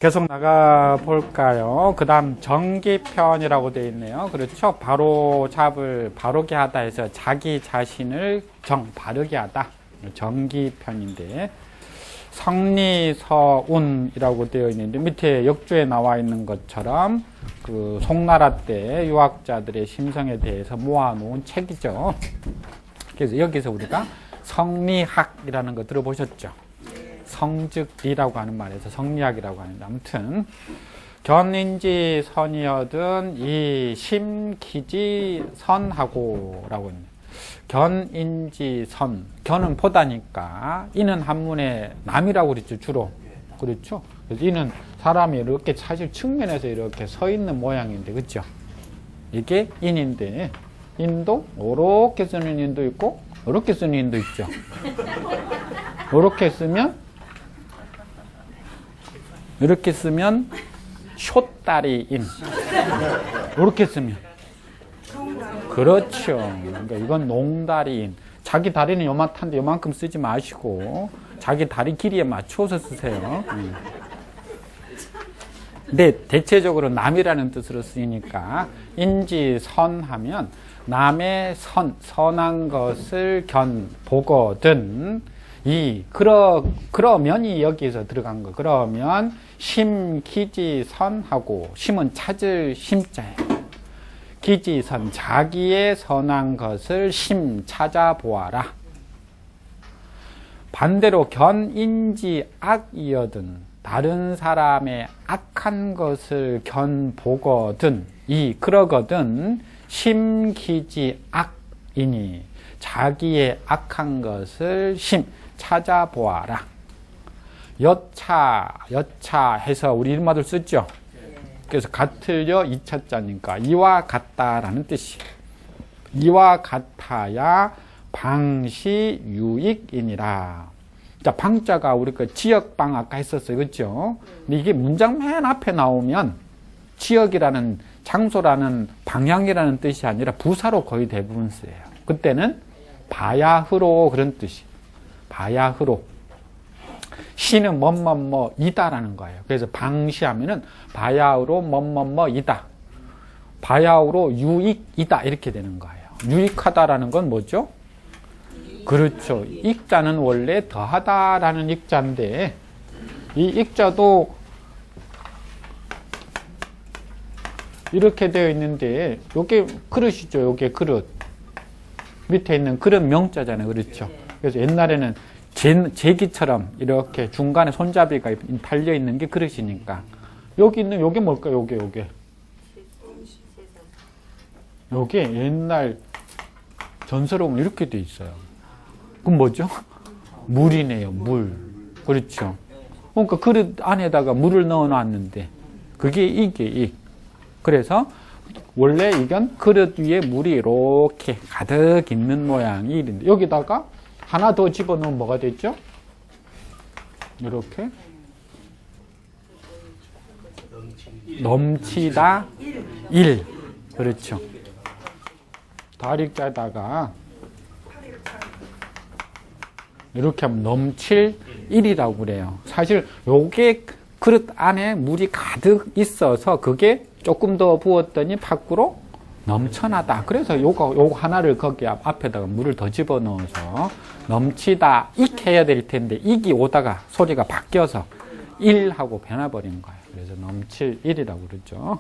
계속 나가 볼까요? 그 다음 정기편이라고 되어 있네요. 그렇죠? 바로 잡을 바르게 하다 해서 자기 자신을 바르게 하다. 정기편인데 성리서운이라고 되어 있는데 밑에 역주에 나와 있는 것처럼 그 송나라 때 유학자들의 심성에 대해서 모아놓은 책이죠. 그래서 여기서 우리가 성리학이라는 거 들어보셨죠? 성즉리라고 하는 말에서 성리학이라고 하는데, 아무튼 견인지 선이여든 이 심기지 선하고라고 있네요. 견인지 선, 견은 보다니까 이는 한문에 남이라고 그랬죠, 주로. 그렇죠? 그래서 이는 사람이 이렇게 사실 측면에서 이렇게 서 있는 모양인데, 그렇죠? 이게 인인데, 인도 이렇게 쓰는 인도 있고 이렇게 쓰는 인도 있죠. 이렇게 쓰면 숏다리인. 이렇게 쓰면 그렇죠. 그러니까 이건 농다리인. 자기 다리는 요만한데 요만큼 쓰지 마시고 자기 다리 길이에 맞춰서 쓰세요. 근데 대체적으로 남이라는 뜻으로 쓰이니까 인지선하면 남의 선한 것을 보거든. 그러면이 여기에서 들어간 거. 그러면 심기지선하고, 심은 찾을 심자예요. 기지선, 자기의 선한 것을 찾아보아라. 반대로 견인지악이여든, 다른 사람의 악한 것을 보거든. 그러거든 심기지악이니, 자기의 악한 것을 찾아보아라. 여차 해서 우리 이름마들 쓰죠. 그래서 같을려 2차자니까 이와 같다라는 뜻이에요. 이와 같아야 방시 유익이니라. 자, 방자가 우리 그 지역방 아까 했었어요. 그렇죠? 근데 이게 문장 맨 앞에 나오면 지역이라는 장소라는 방향이라는 뜻이 아니라 부사로 거의 대부분 쓰여요. 그때는 바야흐로 그런 뜻이에요. 바야흐로. 시는 이다라는 거예요. 그래서 방시하면은 바야흐로 이다. 바야흐로 유익이다 이렇게 되는 거예요. 유익하다라는 건 뭐죠? 그렇죠. 익자는 원래 더하다라는 익자인데 이 익자도 이렇게 되어 있는데 요게 그릇이죠. 요게 그릇. 밑에 있는 그릇 명자잖아요. 그렇죠. 그래서 옛날에는 제기처럼 이렇게 중간에 손잡이가 달려 있는 게 그릇이니까. 여기 있는 요게 뭘까요? 요게 옛날 전설은 이렇게 돼 있어요. 그럼 뭐죠? 물이네요. 물. 그렇죠. 그러니까 그릇 안에다가 물을 넣어 놨는데 그게 이게 그래서 원래 이건 그릇 위에 물이 이렇게 가득 있는 모양이 이런데 여기다가 하나 더 집어넣으면 뭐가 됐죠? 이렇게 넘치다 1. 그렇죠. 다리자에다가 이렇게 하면 넘칠 1이라고 그래요. 사실 요게 그릇 안에 물이 가득 있어서 그게 조금 더 부었더니 밖으로 넘쳐나다. 그래서 요거 하나를 거기 앞에다가 물을 더 집어넣어서 넘치다 익 해야 될 텐데 익이 오다가 소리가 바뀌어서 1하고 변해버린 거예요. 그래서 넘칠 1이라고 그러죠.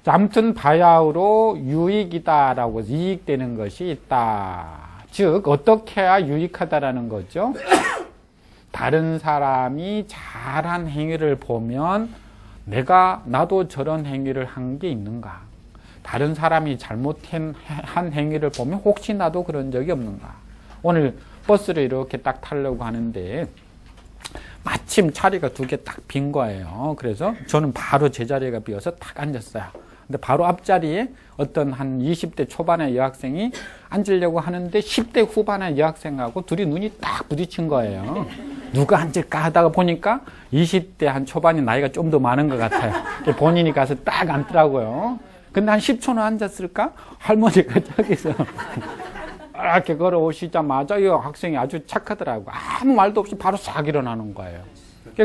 자, 아무튼 바야흐로 유익이다라고 이익되는 것이 있다. 즉 어떻게 해야 유익하다라는 거죠. 다른 사람이 잘한 행위를 보면 나도 저런 행위를 한 게 있는가? 다른 사람이 잘못한 행위를 보면 혹시 나도 그런 적이 없는가? 오늘 버스를 이렇게 딱 타려고 하는데 마침 자리가 2개 딱 빈 거예요. 그래서 저는 바로 제 자리가 비어서 딱 앉았어요. 근데 바로 앞자리에 어떤 한 20대 초반의 여학생이 앉으려고 하는데 10대 후반의 여학생하고 둘이 눈이 딱 부딪힌 거예요. 누가 앉을까 하다가 보니까 20대 한 초반이 나이가 좀 더 많은 것 같아요. 본인이 가서 딱 앉더라고요. 근데 한 10초는 앉았을까? 할머니가 저기서 이렇게 걸어오시자마자 이 학생이 아주 착하더라고요. 아무 말도 없이 바로 싹 일어나는 거예요.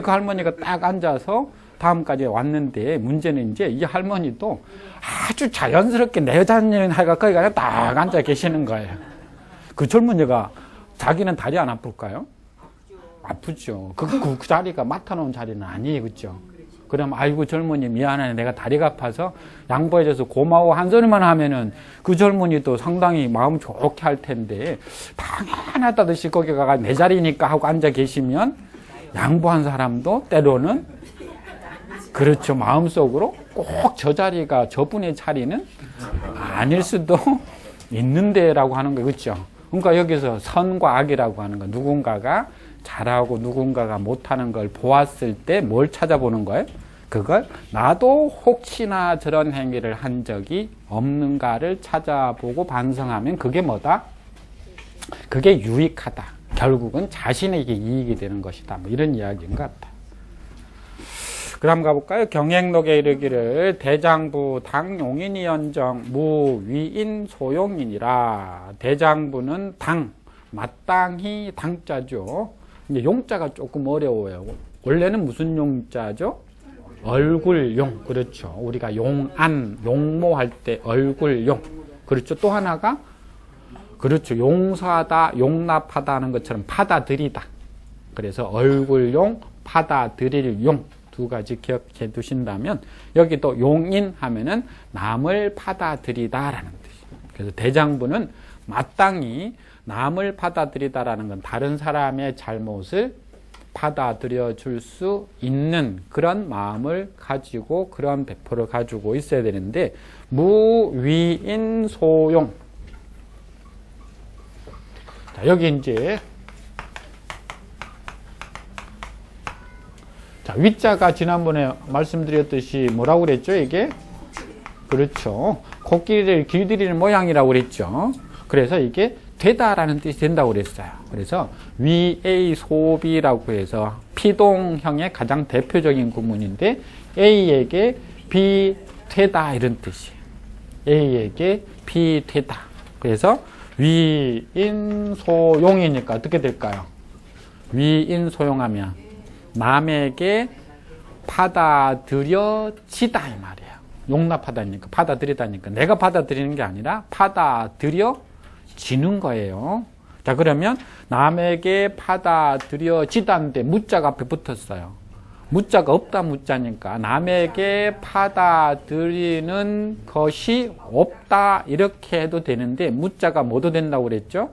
그 할머니가 딱 앉아서 다음까지 왔는데 문제는 이제 이 할머니도 아주 자연스럽게 내자는 하가 거기 그냥 딱 앉아 계시는 거예요. 그 젊은이가 자기는 다리 안 아플까요? 아프죠. 그 자리가 맡아놓은 자리는 아니에요. 그죠? 그럼 아이고 젊은이 미안해 내가 다리가 아파서 양보해줘서 고마워 한 소리만 하면은 그 젊은이도 상당히 마음 좋게 할 텐데 당연하다듯이 거기 가가 내 자리니까 하고 앉아 계시면 양보한 사람도 때로는 그렇죠. 마음속으로 꼭 저 자리가 저분의 자리는 아닐 수도 있는데라고 하는 거예요. 그렇죠? 그러니까 여기서 선과 악이라고 하는 거 누군가가 잘하고 누군가가 못하는 걸 보았을 때 뭘 찾아보는 거예요? 그걸 나도 혹시나 저런 행위를 한 적이 없는가를 찾아보고 반성하면 그게 뭐다? 그게 유익하다. 결국은 자신에게 이익이 되는 것이다. 뭐 이런 이야기인 것 같아요. 그 다음 가볼까요? 경행록에 이르기를 대장부 당용인이 연정 무위인 소용인이라. 대장부는 당, 마땅히 당자죠. 이제 용자가 조금 어려워요. 원래는 무슨 용자죠? 얼굴용. 그렇죠. 우리가 용안, 용모할 때 얼굴용. 그렇죠. 또 하나가 그렇죠. 용서하다, 용납하다 하는 것처럼 받아들이다. 그래서 얼굴용, 받아들일 용. 두 가지 기억해 두신다면 여기도 용인 하면은 남을 받아들이다라는 뜻이에요. 그래서 대장부는 마땅히 남을 받아들이다라는 건 다른 사람의 잘못을 받아들여 줄 수 있는 그런 마음을 가지고 그런 배포를 가지고 있어야 되는데 무위인 소용. 자, 여기 이제 자, 위자가 지난번에 말씀드렸듯이 뭐라고 그랬죠? 이게 그렇죠. 코끼리를 길들이는 모양이라고 그랬죠. 그래서 이게 되다라는 뜻이 된다고 그랬어요. 그래서 위의 소비라고 해서 피동형의 가장 대표적인 구문인데 A에게 B 되다 이런 뜻이에요. A에게 B 되다. 그래서 위인 소용이니까 어떻게 될까요? 위인 소용하면 남에게 받아들여지다 이 말이에요. 용납하다니까 받아들이다니까 내가 받아들이는 게 아니라 받아들여지는 거예요. 자, 그러면 남에게 받아들여지다인데 무자가 앞에 붙었어요. 무자가 없다 무자니까 남에게 받아들이는 것이 없다 이렇게 해도 되는데 무자가 뭐도 된다고 그랬죠?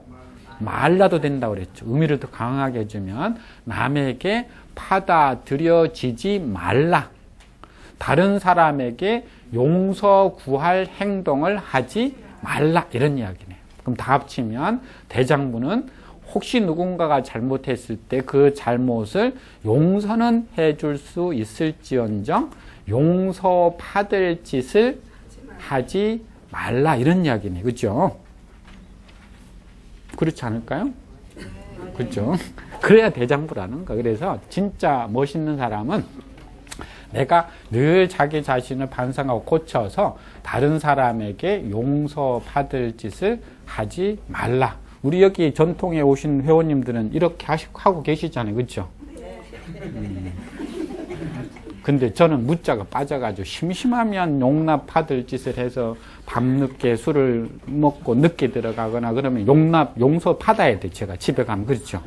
말라도 된다고 그랬죠. 의미를 더 강하게 해주면 남에게 받아들여지지 말라. 다른 사람에게 용서 구할 행동을 하지 말라 이런 이야기네요. 그럼 다 합치면 대장부는 혹시 누군가가 잘못했을 때 그 잘못을 용서는 해줄 수 있을지언정 용서받을 짓을 하지 말라 이런 이야기네요. 그렇죠? 그렇지 않을까요? 그렇죠? 그래야 대장부라는 거. 그래서 진짜 멋있는 사람은 내가 늘 자기 자신을 반성하고 고쳐서 다른 사람에게 용서받을 짓을 하지 말라. 우리 여기 전통에 오신 회원님들은 이렇게 하고 계시잖아요. 그렇죠? 근데 저는 무자가 빠져가지고 심심하면 용납받을 짓을 해서 밤늦게 술을 먹고 늦게 들어가거나 그러면 용서 받아야 돼. 제가 집에 가면 그렇죠.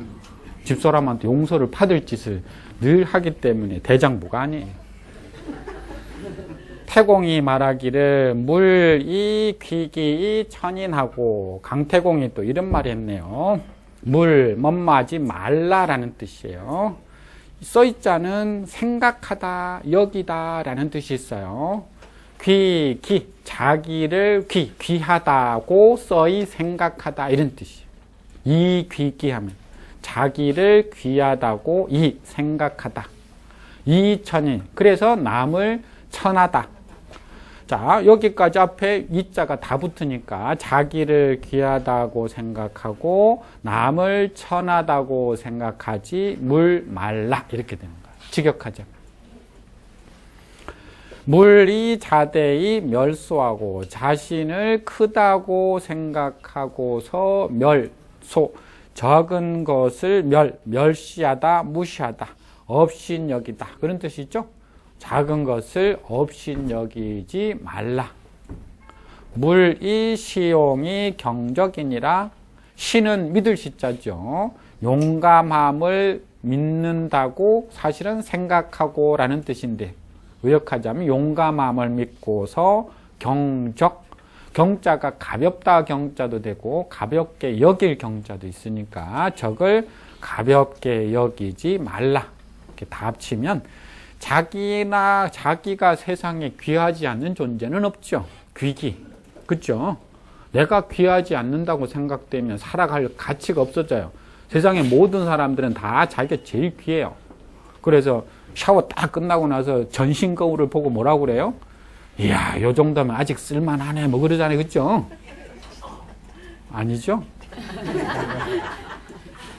집사람한테 용서를 받을 짓을 늘 하기 때문에 대장부가 아니에요. 태공이 말하기를 물이 귀기 천인하고 강태공이 또 이런 말을 했네요. 물 멋마지 말라라는 뜻이에요. 써있자는 생각하다, 여기다 라는 뜻이 있어요. 자기를 귀하다고 써이 생각하다 이런 뜻이에요. 이 귀기하면 자기를 귀하다고 생각하다. 이 천인, 그래서 남을 천하다. 자, 여기까지 앞에 이자가 다 붙으니까 자기를 귀하다고 생각하고 남을 천하다고 생각하지 물 말라 이렇게 되는 거예요. 직역하죠. 물이 자대히 멸소하고 자신을 크다고 생각하고서 멸소 적은 것을 멸시하다 무시하다 업신여기다. 그런 뜻이죠. 작은 것을 업신여기지 말라. 물이 시용이 경적이니라. 시는 믿을 시자죠. 용감함을 믿는다고 사실은 생각하고 라는 뜻인데, 의역하자면 용감함을 믿고서 경적, 경자가 가볍다 경자도 되고 가볍게 여길 경자도 있으니까 적을 가볍게 여기지 말라. 이렇게 다 합치면 자기가 세상에 귀하지 않는 존재는 없죠. 귀기. 그렇죠? 내가 귀하지 않는다고 생각되면 살아갈 가치가 없어져요. 세상의 모든 사람들은 다 자기가 제일 귀해요. 그래서 샤워 딱 끝나고 나서 전신 거울을 보고 뭐라고 그래요? 이야, 요 정도면 아직 쓸만하네. 뭐 그러잖아요. 그렇죠? 아니죠?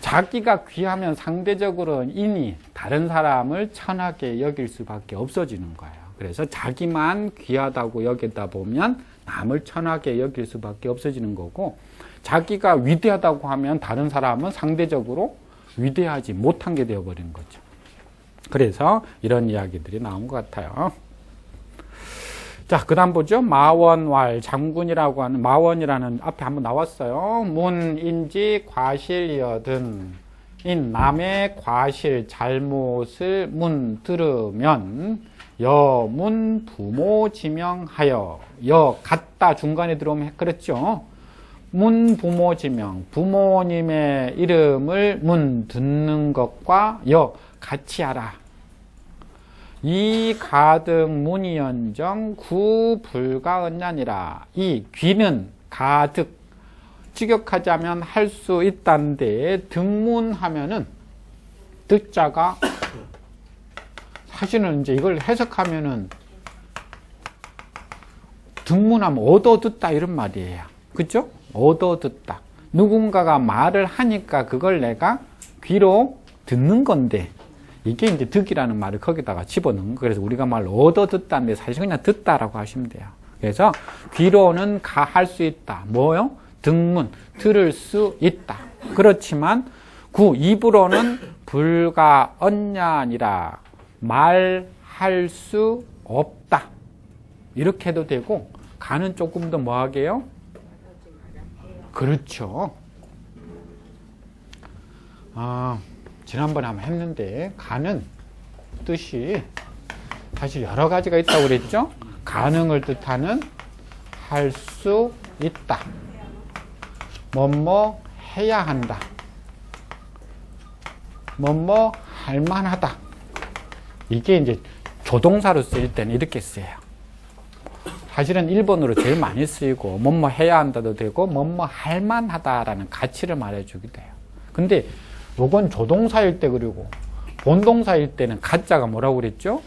자기가 귀하면 상대적으로 인이 다른 사람을 천하게 여길 수밖에 없어지는 거예요. 그래서 자기만 귀하다고 여기다 보면 남을 천하게 여길 수밖에 없어지는 거고, 자기가 위대하다고 하면 다른 사람은 상대적으로 위대하지 못한 게 되어버리는 거죠. 그래서 이런 이야기들이 나온 것 같아요. 자, 그 다음 보죠. 마원왈, 장군이라고 하는, 마원이라는 앞에 한번 나왔어요. 문인지 과실이여든, 인 남의 과실, 잘못을 문 들으면 여문 부모 지명하여, 여 같다 중간에 들어오면 그랬죠. 문 부모 지명, 부모님의 이름을 문 듣는 것과 여 같이 하라. 이 가득 문이연정 구 불가언냐니라. 이 귀는 가득, 직역하자면 할 수 있다는데, 등문하면은 듣자가 사실은 이제 이걸 해석하면은 등문하면 얻어 듣다 이런 말이에요. 그죠? 얻어 듣다. 누군가가 말을 하니까 그걸 내가 귀로 듣는 건데, 이게 이제 득이라는 말을 거기다가 집어넣은 거. 그래서 우리가 말 얻어 듣다인데 사실 그냥 듣다라고 하시면 돼요. 그래서 귀로는 할 수 있다. 뭐요? 등문, 들을 수 있다. 그렇지만 입으로는 불가언냐니라. 말할 수 없다. 이렇게 해도 되고, 가는 조금 더 뭐 하게요? 그렇죠. 지난번에 한번 했는데, 가는 뜻이 사실 여러 가지가 있다고 그랬죠? 가능을 뜻하는 할 수 있다. 뭐뭐 해야 한다. 뭐뭐 할 만하다. 이게 이제 조동사로 쓰일 때는 이렇게 쓰여요. 사실은 1번으로 제일 많이 쓰이고, 뭐뭐 해야 한다도 되고, 뭐뭐 할 만하다라는 가치를 말해주기도 해요. 근데 요건 조동사일 때, 그리고 본동사일 때는 가자가 뭐라고 그랬죠?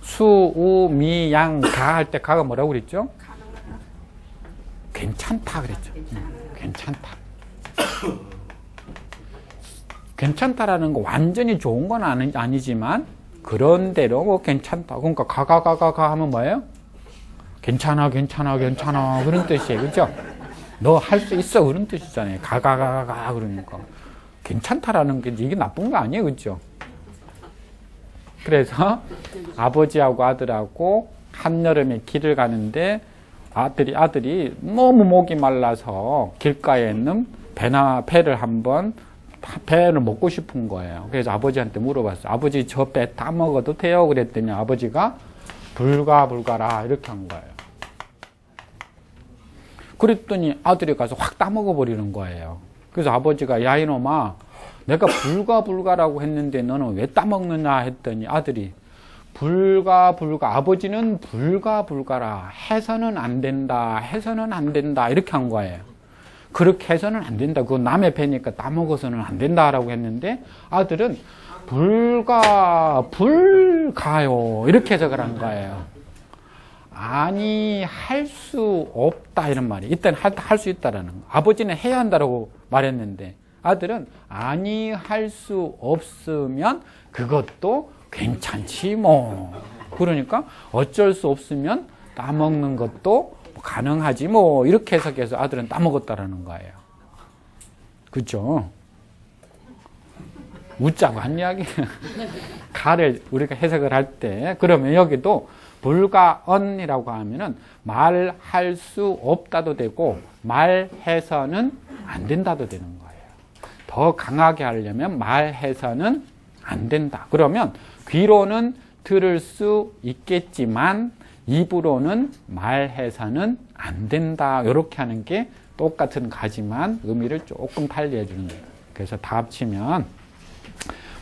수, 우, 미, 양, 가 할 때 가가 뭐라고 그랬죠? 괜찮다 그랬죠. 괜찮다. 괜찮다라는 거 완전히 좋은 건 아니지만, 그런대로 뭐 괜찮다. 그러니까 가 하면 뭐예요? 괜찮아 그런 뜻이에요. 그죠? 너 할 수 있어 그런 뜻이잖아요. 가 그러니까 괜찮다라는 게 이게 나쁜 거 아니에요. 그죠? 그래서 아버지하고 아들하고 한여름에 길을 가는데, 아들이 너무 목이 말라서 길가에 있는 배를 한번 배를 먹고 싶은 거예요. 그래서 아버지한테 물어봤어요. 아버지, 저 배 다 먹어도 돼요? 그랬더니 아버지가 불가라 이렇게 한 거예요. 그랬더니 아들이 가서 확 따먹어버리는 거예요. 그래서 아버지가, 야 이놈아, 내가 불가라고 했는데 너는 왜 따먹느냐 했더니 아들이 아버지는 불가라, 해서는 안 된다 이렇게 한 거예요. 그렇게 해서는 안 된다. 그거 남의 배니까 따먹어서는 안 된다라고 했는데, 아들은 불가요 이렇게 해석을 한 거예요. 아니, 할 수 없다 이런 말이. 일단 할 수 있다라는 거. 아버지는 해야 한다라고 말했는데, 아들은 아니, 할 수 없으면 그것도 괜찮지 뭐. 그러니까 어쩔 수 없으면 따먹는 것도 가능하지 뭐. 이렇게 해석해서 아들은 따먹었다라는 거예요. 그죠? 웃자고 한 이야기. 가를 우리가 해석을 할 때, 그러면 여기도 불가언이라고 하면은 말할 수 없다도 되고 말해서는 안 된다도 되는 거예요. 더 강하게 하려면 말해서는 안 된다. 그러면 귀로는 들을 수 있겠지만 입으로는 말해서는 안 된다. 이렇게 하는 게 똑같은 가지만 의미를 조금 달리 해주는 거예요. 그래서 다 합치면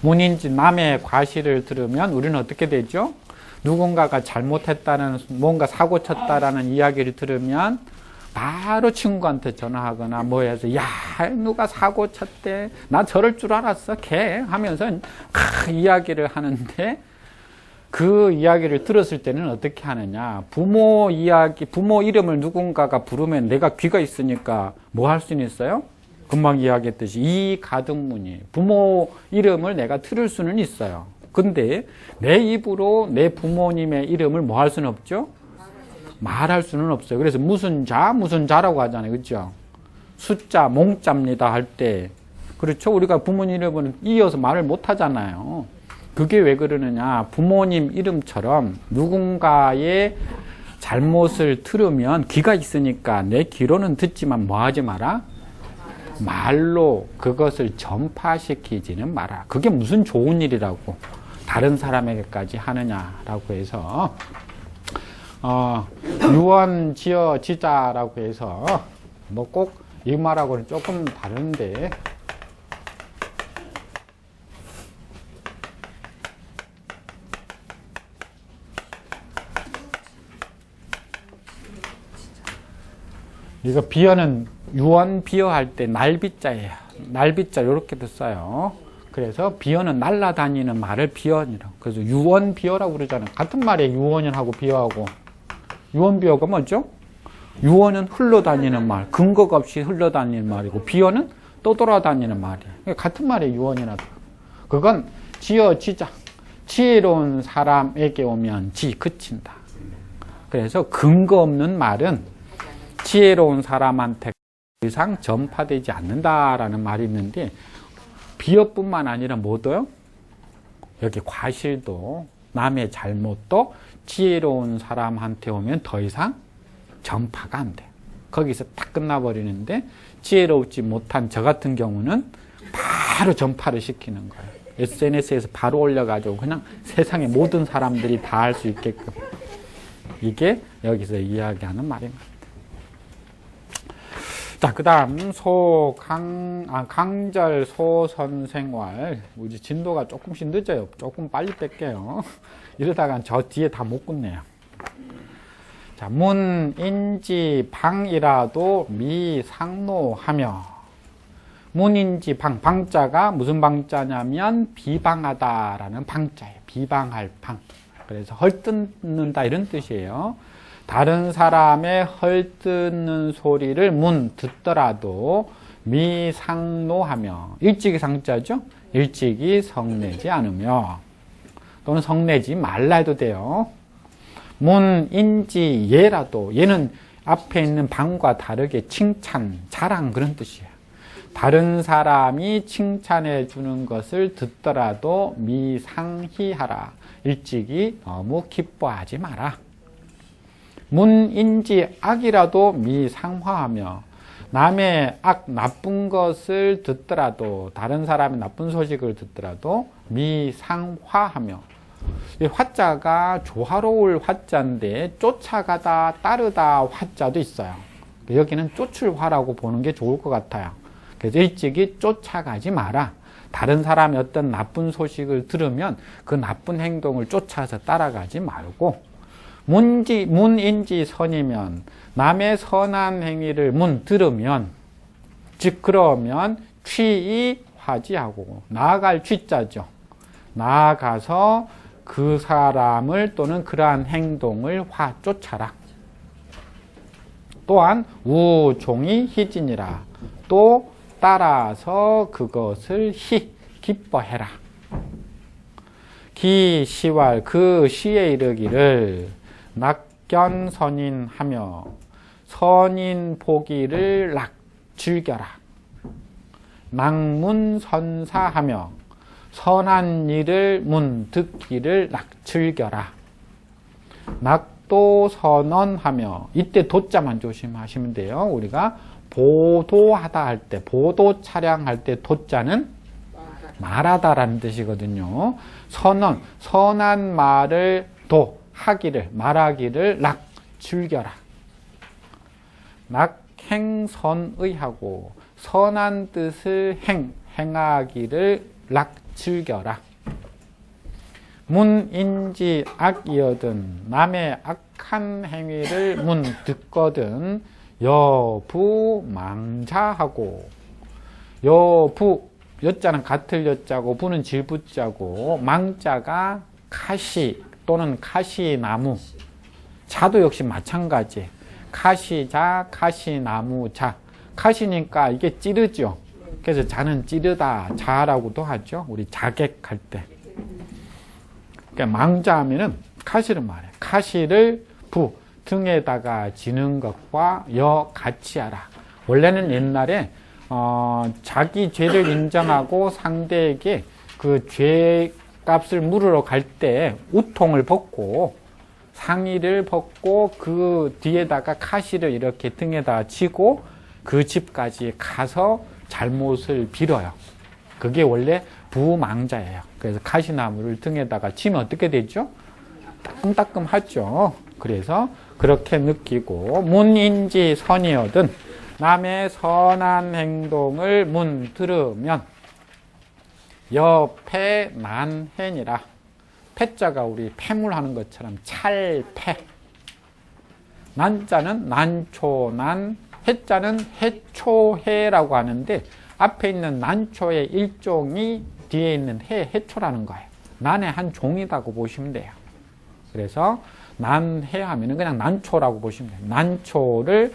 문인지 남의 과실을 들으면 우리는 어떻게 되죠? 누군가가 잘못했다는, 뭔가 사고 쳤다라는 이야기를 들으면 바로 친구한테 전화하거나 뭐 해서, 야, 누가 사고 쳤대. 나 저럴 줄 알았어. 걔 하면서 이야기를 하는데, 그 이야기를 들었을 때는 어떻게 하느냐. 부모 이야기, 부모 이름을 누군가가 부르면 내가 귀가 있으니까 뭐 할 수는 있어요? 금방 이야기했듯이 이 가등문이 부모 이름을 내가 들을 수는 있어요. 근데 내 입으로 내 부모님의 이름을 뭐 할 수는 없죠? 말할 수는 없어요. 그래서 무슨 자라고 하잖아요. 그렇죠? 숫자, 몽자입니다 할 때, 그렇죠? 우리가 부모님 이름은 이어서 말을 못 하잖아요. 그게 왜 그러느냐. 부모님 이름처럼 누군가의 잘못을 들으면 귀가 있으니까 내 귀로는 듣지만 뭐 하지 마라? 말로 그것을 전파시키지는 마라. 그게 무슨 좋은 일이라고 다른 사람에게까지 하느냐라고 해서 유언지어지자라고 해서 뭐 꼭 이 말하고는 조금 다른데, 이거 비어는 유언 비어할 때 날비자예요. 날비자 이렇게도 써요. 그래서 비어는 날아다니는 말을 비언이라고. 그래서 유언 비어라고 그러잖아요. 같은 말에 유언하고 비어하고. 유언 비어가 뭐죠? 유언은 흘러다니는 말, 근거가 없이 흘러다니는 말이고, 비어는 떠돌아다니는 말이에요. 같은 말에 유언이라도. 그건 지어지자. 지혜로운 사람에게 오면 지 그친다. 그래서 근거 없는 말은 지혜로운 사람한테 더 이상 전파되지 않는다라는 말이 있는데, 비어뿐만 아니라 뭐도요? 여기 과실도, 남의 잘못도 지혜로운 사람한테 오면 더 이상 전파가 안 돼. 거기서 딱 끝나버리는데, 지혜롭지 못한 저 같은 경우는 바로 전파를 시키는 거예요. SNS에서 바로 올려가지고 그냥 세상의 모든 사람들이 다 할 수 있게끔. 이게 여기서 이야기하는 말입니다. 자, 그 다음, 강절 소선생활. 우리 진도가 조금씩 늦어요. 조금 빨리 뺄게요. 이러다가 저 뒤에 다 못 끝내요. 자, 문인지 방이라도 미상노하며. 문인지 방자가 무슨 방자냐면 비방하다라는 방자예요. 비방할 방. 그래서 헐뜯는다 이런 뜻이에요. 다른 사람의 헐뜯는 소리를 듣더라도 미상노하며. 일찍이 상자죠? 일찍이 성내지 않으며, 또는 성내지 말라 해도 돼요. 문인지 예라도, 얘는 앞에 있는 방과 다르게 칭찬, 자랑 그런 뜻이에요. 다른 사람이 칭찬해 주는 것을 듣더라도 미상희하라. 일찍이 너무 기뻐하지 마라. 문인지 악이라도 미상화하며, 남의 나쁜 것을 듣더라도, 다른 사람의 나쁜 소식을 듣더라도 미상화하며. 이 화자가 조화로울 화자인데 쫓아가다, 따르다 화자도 있어요. 여기는 쫓을화라고 보는 게 좋을 것 같아요. 그래서 일찍이 쫓아가지 마라. 다른 사람의 어떤 나쁜 소식을 들으면 그 나쁜 행동을 쫓아서 따라가지 말고, 문인지 선이면, 남의 선한 행위를 들으면, 즉 그러면 취이 화지하고, 나아갈 취자죠. 나아가서 그 사람을 또는 그러한 행동을 쫓아라. 또한 우종이 희진이라. 또 따라서 그것을 기뻐해라. 기시왈 그 시에 이르기를 낙견선인하며, 선인 보기를 즐겨라. 낭문선사하며, 선한 일을 문 듣기를 낙즐겨라. 낙도 선언하며, 이때 도자만 조심하시면 돼요. 우리가 보도하다 할 때, 보도 차량할 때 도자는 말하다라는 뜻이거든요. 선언, 선한 말을 하기를, 말하기를 낙즐겨라. 낙행선의하고 선한 뜻을 행하기를 낙즐겨라. 문인지 악이여든 남의 악한 행위를 문 듣거든 여부망자하고, 여부, 여자는 같을 여자고 부는 질부자고, 망자가 카시 또는 카시나무, 자도 역시 마찬가지. 카시자, 카시나무자. 카시니까 이게 찌르죠. 그래서 자는 찌르다, 자라고도 하죠. 우리 자객할 때. 그러니까 망자 하면은 카시를 말해. 카시를 등에다가 지는 것과 같이 하라. 원래는 옛날에 자기 죄를 인정하고 상대에게 그 죄값을 물으러 갈 때 우통을 벗고 상의를 벗고 그 뒤에다가 카시를 이렇게 등에다가 치고 그 집까지 가서 잘못을 빌어요. 그게 원래 부망자예요. 그래서 카시나무를 등에다가 치면 어떻게 되죠? 따끔따끔하죠. 그래서 그렇게 느끼고, 문인지 선이여든 남의 선한 행동을 문 들으면 여패 난해니라. 패자가 우리 패물하는 것처럼 찰패. 난자는 난초난, 해자는 해초해라고 하는데 앞에 있는 난초의 일종이 뒤에 있는 해초라는 거예요. 난의 한 종이라고 보시면 돼요. 그래서 난해 하면은 그냥 난초라고 보시면 돼요. 난초를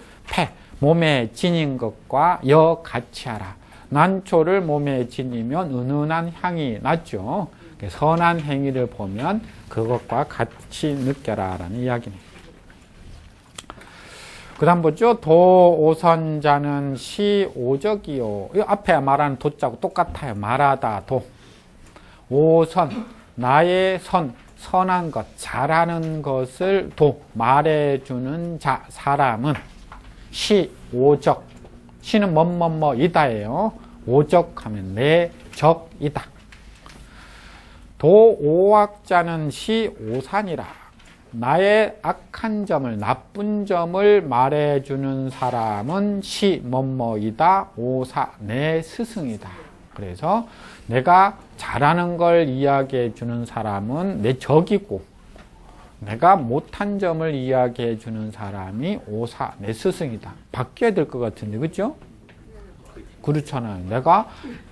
몸에 지닌 것과 같이 하라. 난초를 몸에 지니면 은은한 향이 나죠. 선한 행위를 보면 그것과 같이 느껴라 라는 이야기네요. 그 다음 보죠. 도오선자는 시오적이요. 이 앞에 말하는 도자고 똑같아요. 말하다, 도. 오선, 나의 선한 것, 잘하는 것을 말해주는 사람은 시오적. 시는 뭐뭐뭐이다예요. 오적하면 내 적이다. 도오악자는 시오산이라. 나의 악한 점을, 나쁜 점을 말해주는 사람은 뭐뭐이다, 오사, 내 스승이다. 그래서 내가 잘하는 걸 이야기해 주는 사람은 내 적이고, 내가 못한 점을 이야기해 주는 사람이 오사, 내 스승이다. 바뀌어야 될 것 같은데, 그죠? 그렇잖아요. 내가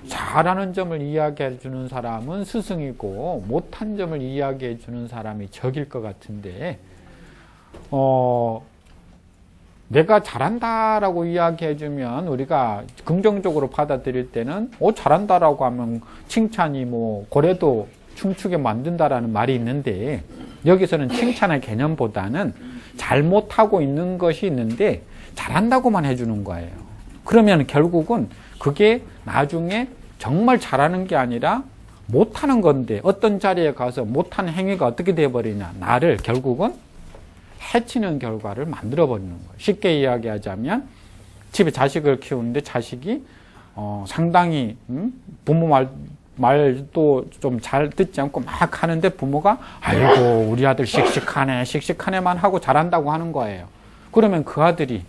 잘하는 점을 이야기해 주는 사람은 스승이고 못한 점을 이야기해 주는 사람이 적일 것 같은데, 내가 잘한다라고 이야기해 주면 우리가 긍정적으로 받아들일 때는 잘한다라고 하면 칭찬이 고래도 춤추게 만든다라는 말이 있는데, 여기서는 칭찬의 개념보다는 잘못하고 있는 것이 있는데 잘한다고만 해주는 거예요. 그러면 결국은 그게 나중에 정말 잘하는 게 아니라 못하는 건데, 어떤 자리에 가서 못하는 행위가 어떻게 돼버리냐, 나를 결국은 해치는 결과를 만들어버리는 거예요. 쉽게 이야기하자면 집에 자식을 키우는데 자식이 상당히 부모 말도 좀 잘 듣지 않고 막 하는데 부모가 아이고 우리 아들 씩씩하네만 하고 잘한다고 하는 거예요. 그러면 그 아들이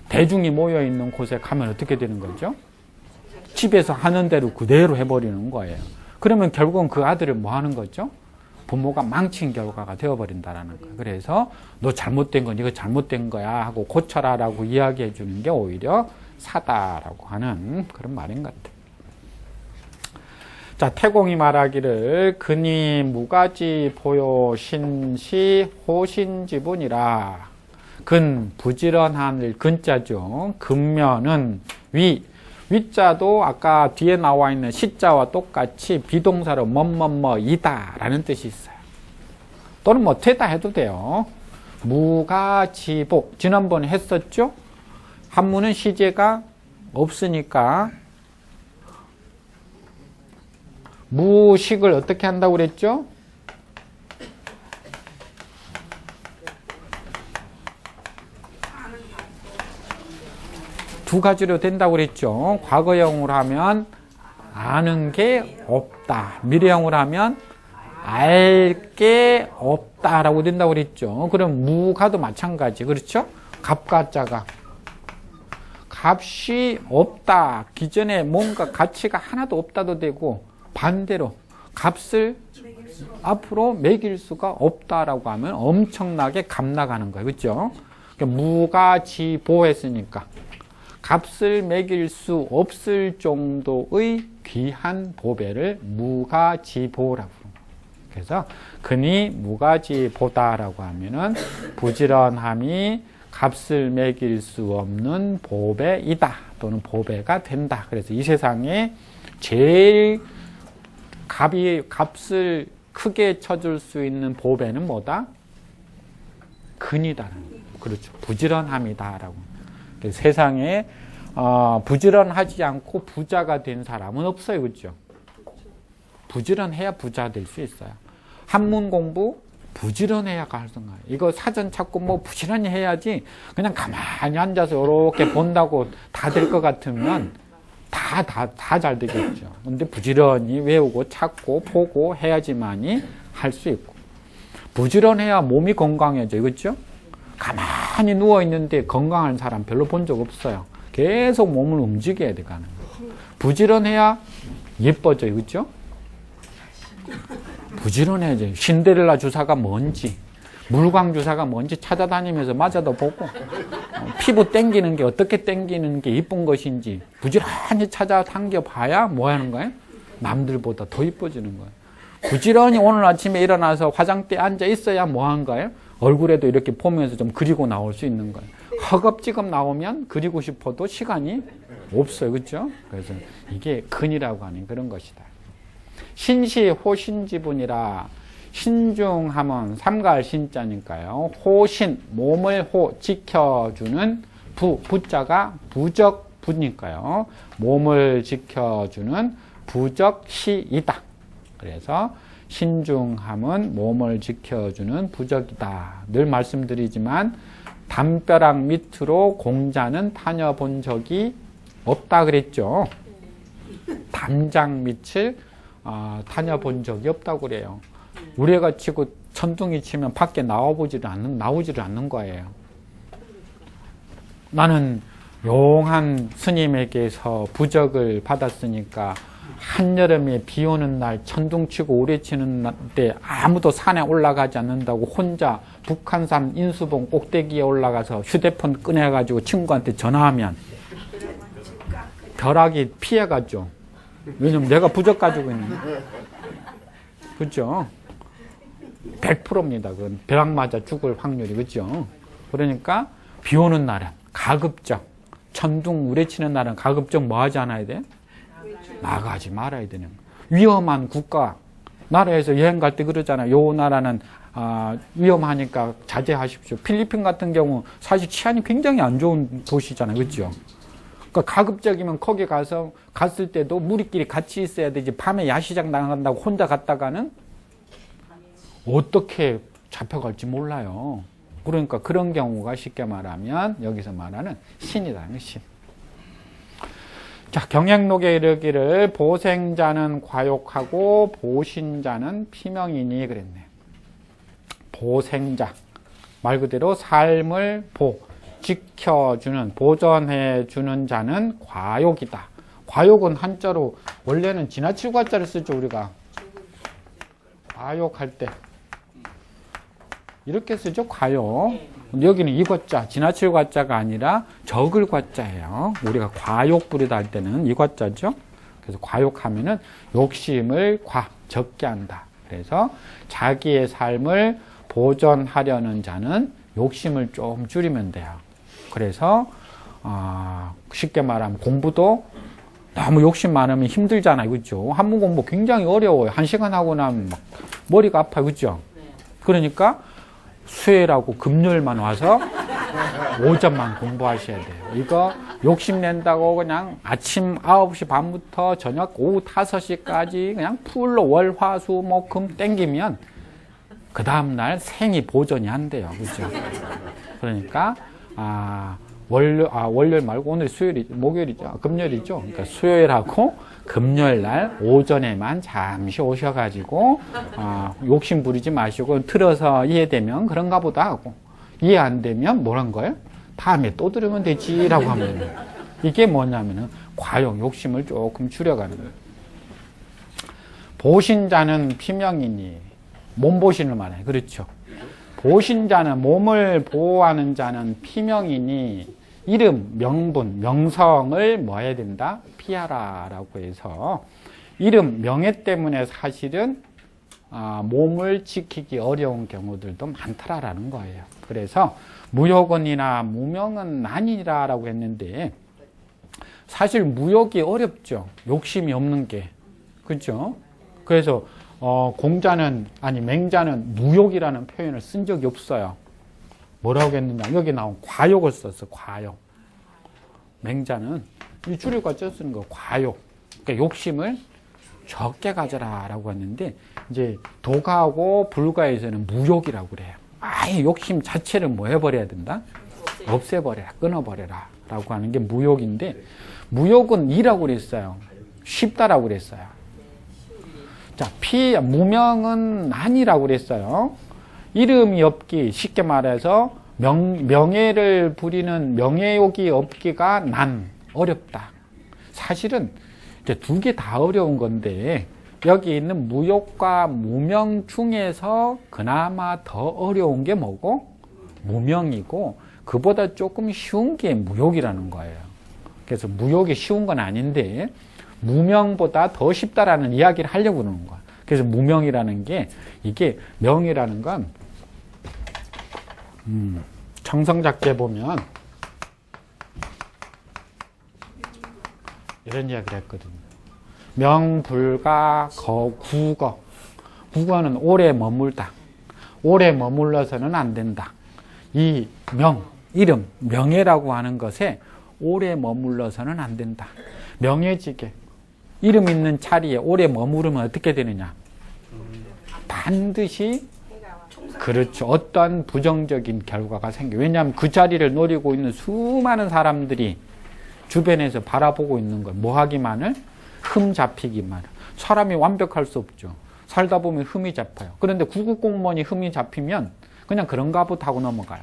대중이 모여있는 곳에 가면 어떻게 되는 거죠? 집에서 하는 대로 그대로 해버리는 거예요. 그러면 결국은 그 아들을 뭐 하는 거죠? 부모가 망친 결과가 되어버린다라는 거예요. 그래서 너 잘못된 건 이거 잘못된 거야 하고 고쳐라 라고 이야기해 주는 게 오히려 사다라고 하는 그런 말인 것 같아요. 자, 태공이 말하기를 근이 무가지 보요 신시 호신지분이라. 근, 부지런한 일, 근자죠. 근면은 위자도 아까 뒤에 나와 있는 시자와 똑같이 비동사로 뭐뭐뭐이다 라는 뜻이 있어요. 또는 되다 해도 돼요. 무가지복, 지난번에 했었죠? 한문은 시제가 없으니까 무식을 어떻게 한다고 그랬죠? 두 가지로 된다고 그랬죠. 과거형으로 하면 아는 게 없다. 미래형으로 하면 알 게 없다라고 된다고 그랬죠. 그럼 무가도 마찬가지. 그렇죠? 값과 자가. 값이 없다. 기존에 뭔가 가치가 하나도 없다도 되고 반대로 값을 앞으로 매길 수가 없다라고 하면 엄청나게 값 나가는 거예요. 그렇죠? 그러니까 무가지보했으니까 값을 매길 수 없을 정도의 귀한 보배를 무가지보라고. 그래서 근이 무가지보다라고 하면은 부지런함이 값을 매길 수 없는 보배이다 또는 보배가 된다. 그래서 이 세상에 제일 값을 크게 쳐줄 수 있는 보배는 뭐다? 근이다. 그렇죠. 부지런함이다라고. 세상에 부지런하지 않고 부자가 된 사람은 없어요. 그렇죠? 부지런해야 부자 될 수 있어요. 한문 공부 부지런해야 가능해요. 이거 사전 찾고 뭐 부지런히 해야지 그냥 가만히 앉아서 이렇게 본다고 다 될 것 같으면 다 잘 되겠죠. 근데 부지런히 외우고 찾고 보고 해야지만이 할 수 있고 부지런해야 몸이 건강해져요. 그렇죠? 가만히 누워 있는데 건강한 사람 별로 본 적 없어요. 계속 몸을 움직여야 돼 가는 거예요. 부지런해야 예뻐져요. 그렇죠? 부지런해야죠. 신데렐라 주사가 뭔지, 물광 주사가 뭔지 찾아다니면서 맞아도 보고, 피부 땡기는 게 어떻게 땡기는 게 이쁜 것인지 부지런히 찾아 당겨봐야 뭐 하는 거예요? 남들보다 더 이뻐지는 거예요. 부지런히 오늘 아침에 일어나서 화장대에 앉아 있어야 뭐 하는 거예요? 얼굴에도 이렇게 보면서 좀 그리고 나올 수 있는 거예요. 허겁지겁 나오면 그리고 싶어도 시간이 없어요. 그렇죠? 그래서 이게 근이라고 하는 그런 것이다. 신시 호신지분이라 신중함은 삼가할 신자니까요. 호신, 몸을 지켜주는 부자가 부적부니까요. 몸을 지켜주는 부적시이다. 그래서 신중함은 몸을 지켜주는 부적이다. 늘 말씀드리지만 담벼락 밑으로 공자는 다녀본 적이 없다 그랬죠. 담장 밑을 다녀본 적이 없다고 그래요. 우리가 치고 천둥이 치면 밖에 나오지를 않는 거예요. 나는 용한 스님에게서 부적을 받았으니까 한여름에 비 오는 날 천둥 치고 우레 치는 때 아무도 산에 올라가지 않는다고 혼자 북한산 인수봉 꼭대기에 올라가서 휴대폰 꺼내가지고 친구한테 전화하면 벼락이 피해가죠. 왜냐면 내가 부적 가지고 있는 거예요. 그렇죠? 100%입니다. 그건 벼락 맞아 죽을 확률이. 그렇죠? 그러니까 비 오는 날은 가급적 천둥 우레치는 날은 가급적 뭐 하지 않아야 돼? 나가지 말아야 되는 거예요. 위험한 국가 나라에서 여행 갈 때 그러잖아요. 요 나라는 위험하니까 자제하십시오. 필리핀 같은 경우 사실 치안이 굉장히 안 좋은 도시잖아요. 그렇죠? 그러니까 가급적이면 거기 갔을 때도 무리끼리 같이 있어야 되지. 밤에 야시장 나간다고 혼자 갔다가는 어떻게 잡혀갈지 몰라요. 그러니까 그런 경우가 쉽게 말하면 여기서 말하는 신이라는 신. 자, 경행록에 이르기를 보생자는 과욕하고 보신자는 피명이니 그랬네. 보생자 말 그대로 삶을 지켜주는 보존해주는 자는 과욕이다. 과욕은 한자로 원래는 지나치고 한자를 쓰죠. 우리가 과욕할 때 이렇게 쓰죠. 과욕. 여기는 이과자 지나칠 과자가 아니라 적을 과자예요. 우리가 과욕 부리다 할 때는 이과자죠. 그래서 과욕하면은 욕심을 적게 한다. 그래서 자기의 삶을 보존하려는 자는 욕심을 좀 줄이면 돼요. 그래서 쉽게 말하면 공부도 너무 욕심 많으면 힘들잖아요. 그렇죠? 한문 공부 굉장히 어려워요. 1시간 하고 나면 막 머리가 아파요. 그렇죠? 그러니까 수요일하고 금요일만 와서 오전만 공부하셔야 돼요. 이거 욕심낸다고 그냥 아침 9시 반부터 저녁 오후 5시까지 그냥 풀로 월, 화, 수, 목, 금 땡기면 그 다음날 생이 보존이 안 돼요. 그죠? 그러니까, 월요일 말고 오늘 목요일이죠. 금요일이죠. 그러니까 수요일하고 금요일 날 오전에만 잠시 오셔가지고, 욕심 부리지 마시고, 틀어서 이해되면 그런가 보다 하고, 이해 안 되면 뭐란 거예요? 다음에 또 들으면 되지라고 하면 이게 뭐냐면은 과욕, 욕심을 조금 줄여가는 거예요. 보신자는 피명이니 몸보신을 말해. 그렇죠. 보신자는 몸을 보호하는 자는 피명이니 이름, 명분, 명성을 뭐 해야 된다? 피하라라고 해서 이름, 명예 때문에 사실은 몸을 지키기 어려운 경우들도 많더라라는 거예요. 그래서 무욕은이나 무명은 아니라라고 했는데 사실 무욕이 어렵죠. 욕심이 없는 게. 그렇죠? 그래서 맹자는 무욕이라는 표현을 쓴 적이 없어요. 뭐라고 했느냐? 여기 나온 과욕을 썼어. 과욕. 맹자는 이 줄여가 쓰는 거 과욕. 그러니까 욕심을 적게 가져라라고 했는데 이제 도가하고 불가에서는 무욕이라고 그래요. 아예 욕심 자체를 뭐 해버려야 된다? 없애버려라, 끊어버려라 라고 하는 게 무욕인데 무욕은 이라고 그랬어요. 쉽다라고 그랬어요. 자, 무명은 아니라고 그랬어요. 이름이 없기, 쉽게 말해서 명예를 부리는 명예욕이 없기가 어렵다. 사실은 이제 두 개 다 어려운 건데 여기 있는 무욕과 무명 중에서 그나마 더 어려운 게 뭐고? 무명이고 그보다 조금 쉬운 게 무욕이라는 거예요. 그래서 무욕이 쉬운 건 아닌데 무명보다 더 쉽다라는 이야기를 하려고 그러는 거야. 그래서 무명이라는 게 이게 명이라는 건 청성작제 보면 이런 이야기를 했거든요. 명불가 국어. 국어는 오래 머물다. 오래 머물러서는 안 된다. 이 이름, 명예라고 하는 것에 오래 머물러서는 안 된다. 명예직에 이름 있는 자리에 오래 머무르면 어떻게 되느냐? 반드시 그렇죠. 어떠한 부정적인 결과가 생겨. 왜냐하면 그 자리를 노리고 있는 수많은 사람들이 주변에서 바라보고 있는 걸 뭐 하기만을? 흠 잡히기만. 사람이 완벽할 수 없죠. 살다 보면 흠이 잡혀요. 그런데 9급 공무원이 흠이 잡히면 그냥 그런가 보다 하고 넘어가요.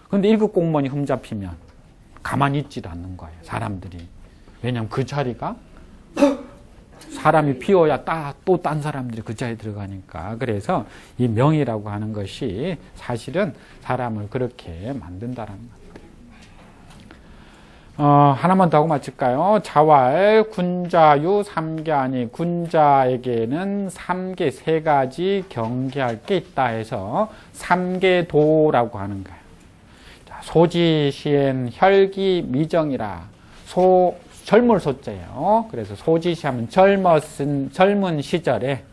그런데 1급 공무원이 흠 잡히면 가만히 있지도 않는 거예요. 사람들이. 왜냐하면 그 자리가 사람이 비워야 또 딴 사람들이 그 자리에 들어가니까. 그래서 이 명이라고 하는 것이 사실은 사람을 그렇게 만든다라는 거예요. 하나만 더 하고 마칠까요? 자활, 군자유, 삼계하니 군자에게는 삼계 세 가지 경계할 게 있다 해서 삼계도라고 하는 거예요. 소지시엔 혈기 미정이라 젊을 소자예요. 그래서 소지시하면 젊은 시절에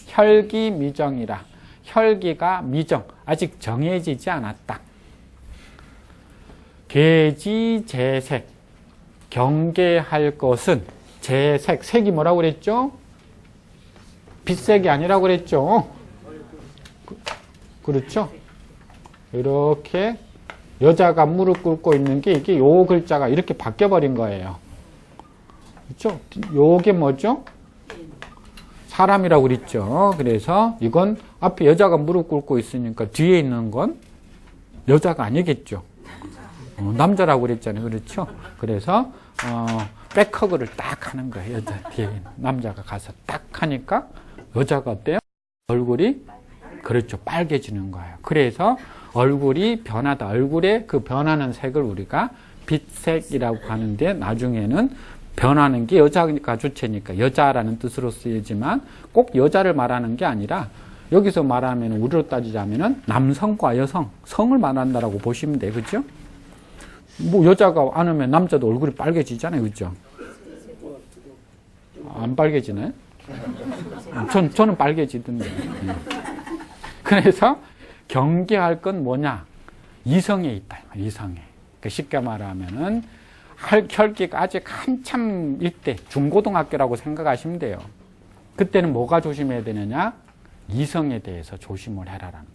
혈기 미정이라 혈기가 미정 아직 정해지지 않았다. 계지 재색 경계할 것은 재색 색이 뭐라고 그랬죠? 빛색이 아니라고 그랬죠? 그렇죠? 이렇게 여자가 무릎 꿇고 있는 게 이게 요 글자가 이렇게 바뀌어 버린 거예요. 그렇죠? 요게 뭐죠? 사람이라고 그랬죠. 그래서 이건 앞에 여자가 무릎 꿇고 있으니까 뒤에 있는 건 여자가 아니겠죠. 남자라고 그랬잖아요. 그렇죠? 그래서 백허그를 딱 하는 거예요. 여자 뒤에 남자가 가서 딱 하니까 여자가 어때요? 얼굴이 그렇죠. 빨개지는 거예요. 그래서 얼굴이 변하다. 얼굴에 그 변하는 색을 우리가 빛색이라고 하는데 나중에는 변하는 게 여자가 주체니까 여자라는 뜻으로 쓰이지만 꼭 여자를 말하는 게 아니라 여기서 말하면 우리로 따지자면은 남성과 여성, 성을 말한다라고 보시면 돼요. 그죠? 뭐 여자가 안 하면 남자도 얼굴이 빨개지잖아요. 그죠? 안 빨개지나요? 저는 빨개지던데. 그래서 경계할 건 뭐냐? 이성에 있다. 이성에. 그러니까 쉽게 말하면은 혈기가 아직 한참일 때 중고등학교라고 생각하시면 돼요. 그때는 뭐가 조심해야 되느냐? 이성에 대해서 조심을 해라라는 거예요.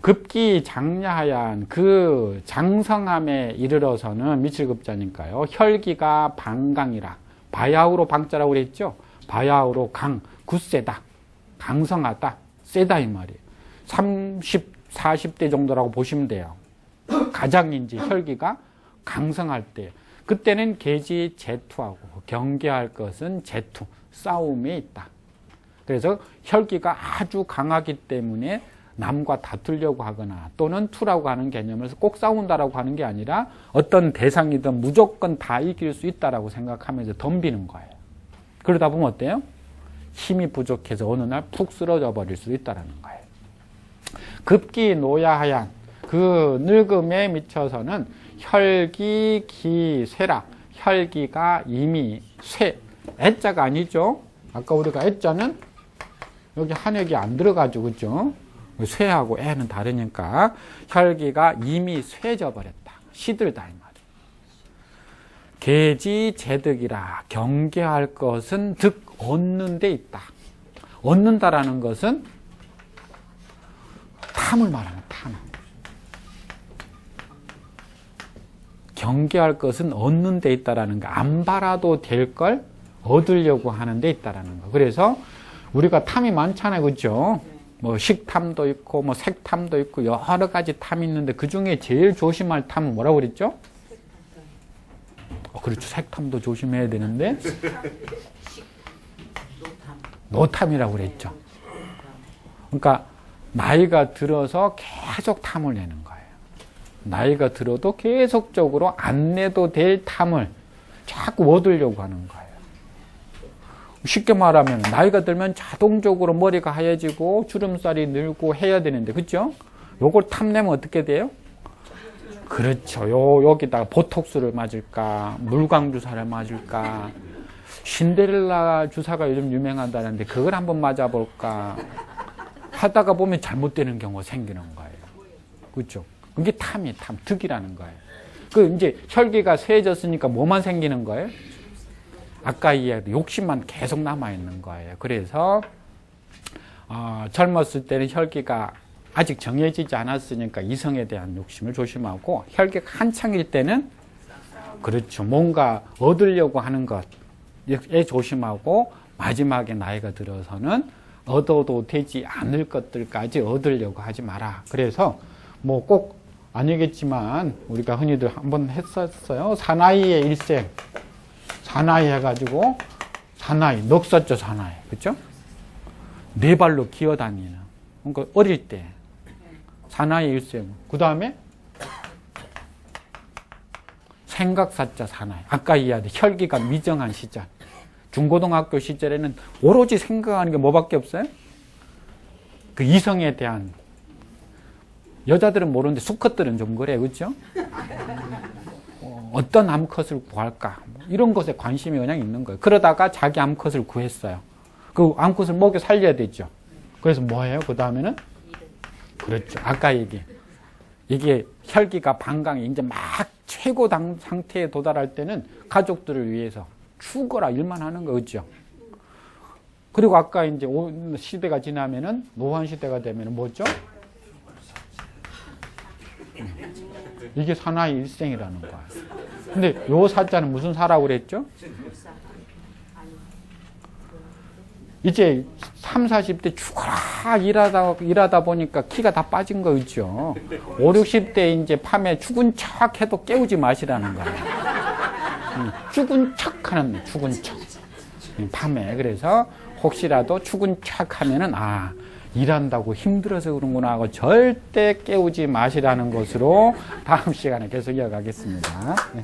급기 장야하얀 그 장성함에 이르러서는 미칠급자니까요. 혈기가 방강이라. 바야흐로 방자라고 그랬죠? 바야흐로 강, 굳세다. 강성하다. 세다 이 말이에요. 30, 40대 정도라고 보시면 돼요. 가장 이제 혈기가 강성할 때. 그때는 계지 제투하고 경계할 것은 제투, 싸움에 있다. 그래서 혈기가 아주 강하기 때문에 남과 다투려고 하거나 또는 투라고 하는 개념에서 꼭 싸운다라고 하는 게 아니라 어떤 대상이든 무조건 다 이길 수 있다라고 생각하면서 덤비는 거예요. 그러다 보면 어때요? 힘이 부족해서 어느 날 푹 쓰러져 버릴 수 있다라는 거예요. 급기 노야하양 그 늙음에 미쳐서는 혈기 기쇠라. 혈기가 이미 쇠. 애자가 아니죠. 아까 우리가 애자는 여기 한획이 안 들어가지고 그죠? 쇠하고 애는 다르니까 혈기가 이미 쇠져 버렸다. 시들다 이 말이에요. 계지 제득이라. 경계할 것은 득 얻는 데 있다. 얻는다라는 것은 탐을 말하는 탐. 경계할 것은 얻는 데 있다라는 거. 안 바라도 될 걸 얻으려고 하는 데 있다라는 거. 그래서 우리가 탐이 많잖아요. 그죠? 뭐 식탐도 있고 뭐 색탐도 있고 여러 가지 탐이 있는데 그중에 제일 조심할 탐은 뭐라고 그랬죠? 그렇죠. 색탐도 조심해야 되는데 노탐이라고 그랬죠. 그러니까 나이가 들어서 계속 탐을 내는 거예요. 나이가 들어도 계속적으로 안 내도 될 탐을 자꾸 얻으려고 하는 거예요. 쉽게 말하면 나이가 들면 자동적으로 머리가 하얘지고 주름살이 늘고 해야 되는데 그렇죠? 요걸 탐내면 어떻게 돼요? 그렇죠. 여기다가 보톡스를 맞을까 물광 주사를 맞을까 신데렐라 주사가 요즘 유명하다는데 그걸 한번 맞아볼까 하다가 보면 잘못되는 경우가 생기는 거예요. 그렇죠? 그게 탐이 득이라는 거예요. 그 이제 혈기가 쇠해졌으니까 뭐만 생기는 거예요? 아까 이야기한 욕심만 계속 남아있는 거예요. 그래서 젊었을 때는 혈기가 아직 정해지지 않았으니까 이성에 대한 욕심을 조심하고 혈기가 한창일 때는 그렇죠. 뭔가 얻으려고 하는 것에 조심하고 마지막에 나이가 들어서는 얻어도 되지 않을 것들까지 얻으려고 하지 마라. 그래서 뭐 꼭 아니겠지만 우리가 흔히들 한번 했었어요. 사나이의 일생. 사나이 해가지고 사나이 넋 썼죠. 사나이 그렇죠? 네 발로 기어다니는 그러니까 어릴 때 사나이 일생 그 다음에 생각사자 사나이 아까 이야기한 혈기가 미정한 시절 중고등학교 시절에는 오로지 생각하는 게 뭐밖에 없어요? 그 이성에 대한 여자들은 모르는데 수컷들은 좀 그래 그렇죠? 어떤 암컷을 구할까 이런 것에 관심이 그냥 있는 거예요. 그러다가 자기 암컷을 구했어요. 그 암컷을 먹여 살려야 되죠. 그래서 뭐예요? 그 다음에는 그렇죠. 아까 이게 혈기가 방광이 이제 막 최고 상태에 도달할 때는 가족들을 위해서 죽어라 일만 하는 거죠. 그리고 아까 이제 시대가 지나면은 노환 시대가 되면은 뭐죠? 이게 사나이 일생이라는 거야. 근데 요 사자는 무슨 사라고 그랬죠? 이제 3, 40대 죽어라 일하다 보니까 키가 다 빠진 거 있죠. 5, 60대 이제 밤에 죽은 척 해도 깨우지 마시라는 거야. 죽은 척 하는 죽은 척. 밤에. 그래서 혹시라도 죽은 척 하면은 일한다고 힘들어서 그런구나 하고 절대 깨우지 마시라는 것으로 다음 시간에 계속 이어가겠습니다. 네.